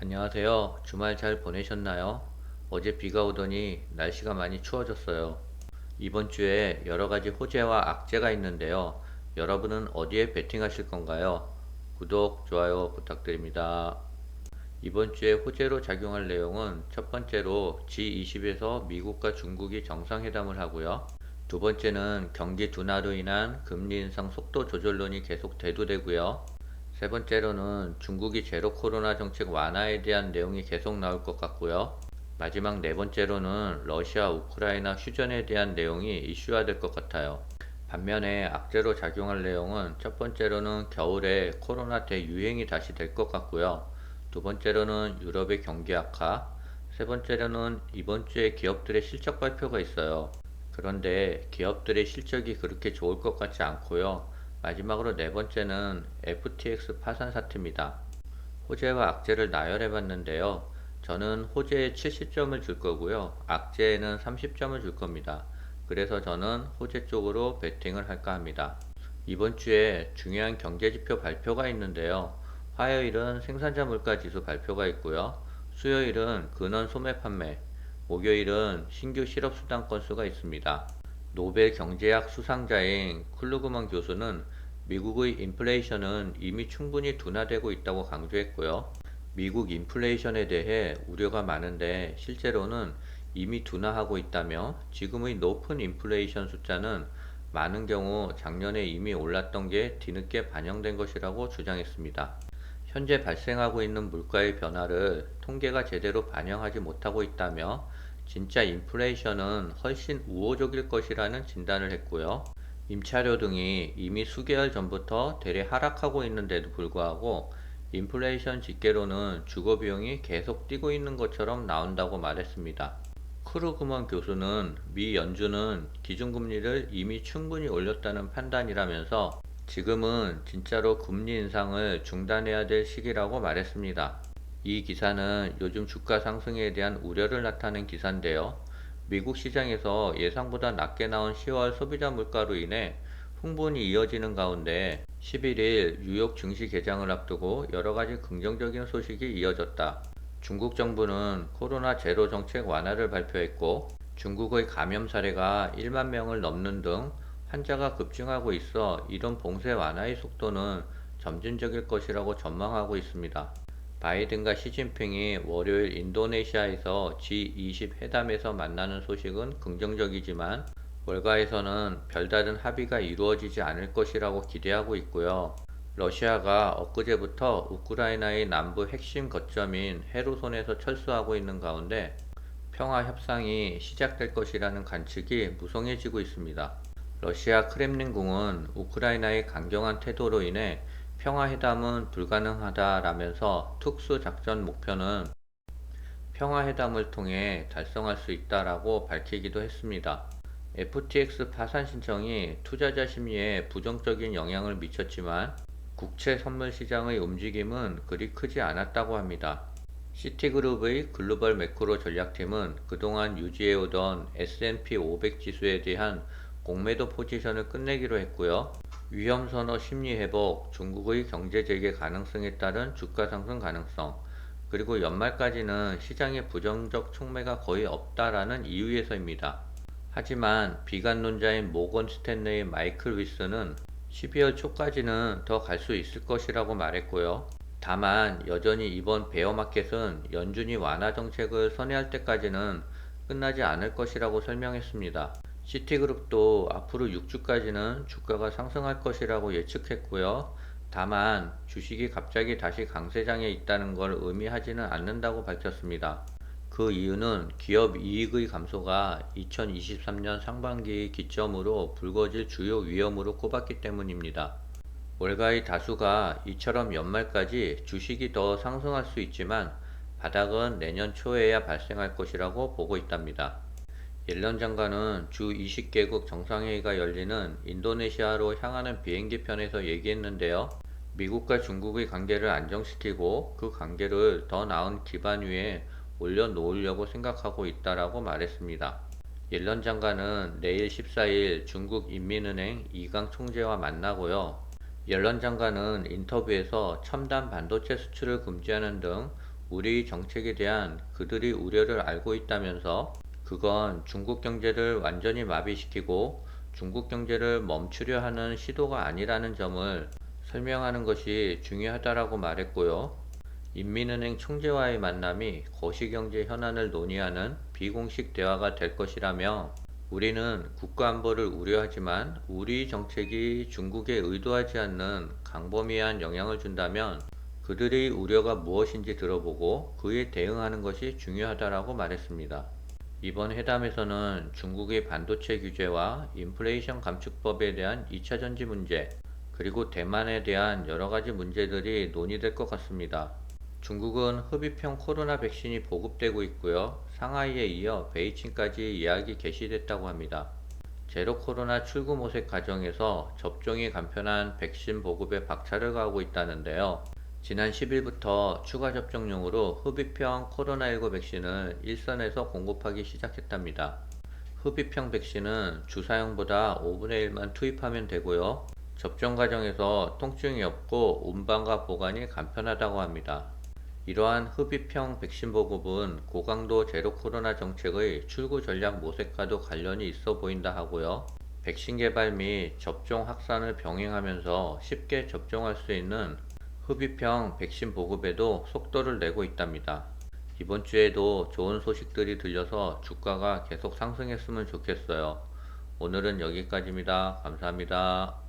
안녕하세요. 주말 잘 보내셨나요? 어제 비가 오더니 날씨가 많이 추워졌어요. 이번 주에 여러 가지 호재와 악재가 있는데요. 여러분은 어디에 베팅하실 건가요? 구독, 좋아요 부탁드립니다. 이번 주에 호재로 작용할 내용은 첫 번째로 G20에서 미국과 중국이 정상회담을 하고요. 두 번째는 경기 둔화로 인한 금리 인상 속도 조절론이 계속 대두되고요. 세 번째로는 중국이 제로 코로나 정책 완화에 대한 내용이 계속 나올 것 같고요. 마지막 네 번째로는 러시아 우크라이나 휴전에 대한 내용이 이슈화될 것 같아요. 반면에 악재로 작용할 내용은 첫 번째로는 겨울에 코로나 대유행이 다시 될 것 같고요. 두 번째로는 유럽의 경기 악화, 세 번째로는 이번 주에 기업들의 실적 발표가 있어요. 그런데 기업들의 실적이 그렇게 좋을 것 같지 않고요. 마지막으로 네 번째는 FTX 파산 사태입니다. 호재와 악재를 나열해 봤는데요. 저는 호재에 70점을 줄 거고요. 악재에는 30점을 줄 겁니다. 그래서 저는 호재 쪽으로 베팅을 할까 합니다. 이번 주에 중요한 경제지표 발표가 있는데요. 화요일은 생산자 물가 지수 발표가 있고요. 수요일은 근원 소매 판매, 목요일은 신규 실업수당 건수가 있습니다. 노벨 경제학 수상자인 쿨루그먼 교수는 미국의 인플레이션은 이미 충분히 둔화되고 있다고 강조했고요. 미국 인플레이션에 대해 우려가 많은데 실제로는 이미 둔화하고 있다며 지금의 높은 인플레이션 숫자는 많은 경우 작년에 이미 올랐던 게 뒤늦게 반영된 것이라고 주장했습니다. 현재 발생하고 있는 물가의 변화를 통계가 제대로 반영하지 못하고 있다며 진짜 인플레이션은 훨씬 우호적일 것이라는 진단을 했고요. 임차료 등이 이미 수개월 전부터 대래 하락하고 있는데도 불구하고 인플레이션 집계로는 주거 비용이 계속 뛰고 있는 것처럼 나온다고 말했습니다. 크루그먼 교수는 미 연준은 기준금리를 이미 충분히 올렸다는 판단이라면서 지금은 진짜로 금리 인상을 중단해야 될 시기라고 말했습니다. 이 기사는 요즘 주가 상승에 대한 우려를 나타낸 기사인데요. 미국 시장에서 예상보다 낮게 나온 10월 소비자 물가로 인해 흥분이 이어지는 가운데 11일 뉴욕 증시 개장을 앞두고 여러 가지 긍정적인 소식이 이어졌다. 중국 정부는 코로나 제로 정책 완화를 발표했고 중국의 감염 사례가 1만 명을 넘는 등 환자가 급증하고 있어 이런 봉쇄 완화의 속도는 점진적일 것이라고 전망하고 있습니다. 바이든과 시진핑이 월요일 인도네시아에서 G20 회담에서 만나는 소식은 긍정적이지만 월가에서는 별다른 합의가 이루어지지 않을 것이라고 기대하고 있고요. 러시아가 엊그제부터 우크라이나의 남부 핵심 거점인 헤르손에서 철수하고 있는 가운데 평화 협상이 시작될 것이라는 관측이 무성해지고 있습니다. 러시아 크렘린궁은 우크라이나의 강경한 태도로 인해 평화회담은 불가능하다라면서 특수작전 목표는 평화회담을 통해 달성할 수 있다라고 밝히기도 했습니다. FTX 파산 신청이 투자자 심리에 부정적인 영향을 미쳤지만 국채 선물 시장의 움직임은 그리 크지 않았다고 합니다. 시티그룹의 글로벌 매크로 전략팀은 그동안 유지해오던 S&P 500 지수에 대한 공매도 포지션을 끝내기로 했고요. 위험선호 심리 회복, 중국의 경제 재개 가능성에 따른 주가 상승 가능성, 그리고 연말까지는 시장에 부정적 촉매가 거의 없다라는 이유에서입니다. 하지만 비관론자인 모건 스탠레이 마이클 위스는 12월 초까지는 더 갈 수 있을 것이라고 말했고요. 다만 여전히 이번 베어마켓은 연준이 완화 정책을 선회할 때까지는 끝나지 않을 것이라고 설명했습니다. 시티그룹도 앞으로 6주까지는 주가가 상승할 것이라고 예측했고요. 다만 주식이 갑자기 다시 강세장에 있다는 걸 의미하지는 않는다고 밝혔습니다. 그 이유는 기업 이익의 감소가 2023년 상반기 기점으로 불거질 주요 위험으로 꼽았기 때문입니다. 월가의 다수가 이처럼 연말까지 주식이 더 상승할 수 있지만 바닥은 내년 초에야 발생할 것이라고 보고 있답니다. 옐런 장관은 주 20개국 정상회의가 열리는 인도네시아로 향하는 비행기 편에서 얘기했는데요. 미국과 중국의 관계를 안정시키고 그 관계를 더 나은 기반 위에 올려놓으려고 생각하고 있다라고 말했습니다. 옐런 장관은 내일 14일 중국 인민은행 이강 총재와 만나고요. 옐런 장관은 인터뷰에서 첨단 반도체 수출을 금지하는 등 우리 정책에 대한 그들의 우려를 알고 있다면서 그건 중국 경제를 완전히 마비시키고 중국 경제를 멈추려 하는 시도가 아니라는 점을 설명하는 것이 중요하다라고 말했고요. 인민은행 총재와의 만남이 거시경제 현안을 논의하는 비공식 대화가 될 것이라며 우리는 국가안보를 우려하지만 우리 정책이 중국에 의도하지 않는 강범위한 영향을 준다면 그들의 우려가 무엇인지 들어보고 그에 대응하는 것이 중요하다라고 말했습니다. 이번 회담에서는 중국의 반도체 규제와 인플레이션 감축법에 대한 2차 전지 문제, 그리고 대만에 대한 여러 가지 문제들이 논의될 것 같습니다. 중국은 흡입형 코로나 백신이 보급되고 있고요. 상하이에 이어 베이징까지 예약이 개시됐다고 합니다. 제로 코로나 출구 모색 과정에서 접종이 간편한 백신 보급에 박차를 가하고 있다는데요. 지난 10일부터 추가 접종용으로 흡입형 코로나19 백신을 일선에서 공급하기 시작했답니다. 흡입형 백신은 주사용보다 5분의 1만 투입하면 되고요. 접종 과정에서 통증이 없고 운반과 보관이 간편하다고 합니다. 이러한 흡입형 백신 보급은 고강도 제로 코로나 정책의 출구 전략 모색과도 관련이 있어 보인다 하고요. 백신 개발 및 접종 확산을 병행하면서 쉽게 접종할 수 있는 흡입형 백신 보급에도 속도를 내고 있답니다. 이번 주에도 좋은 소식들이 들려서 주가가 계속 상승했으면 좋겠어요. 오늘은 여기까지입니다. 감사합니다.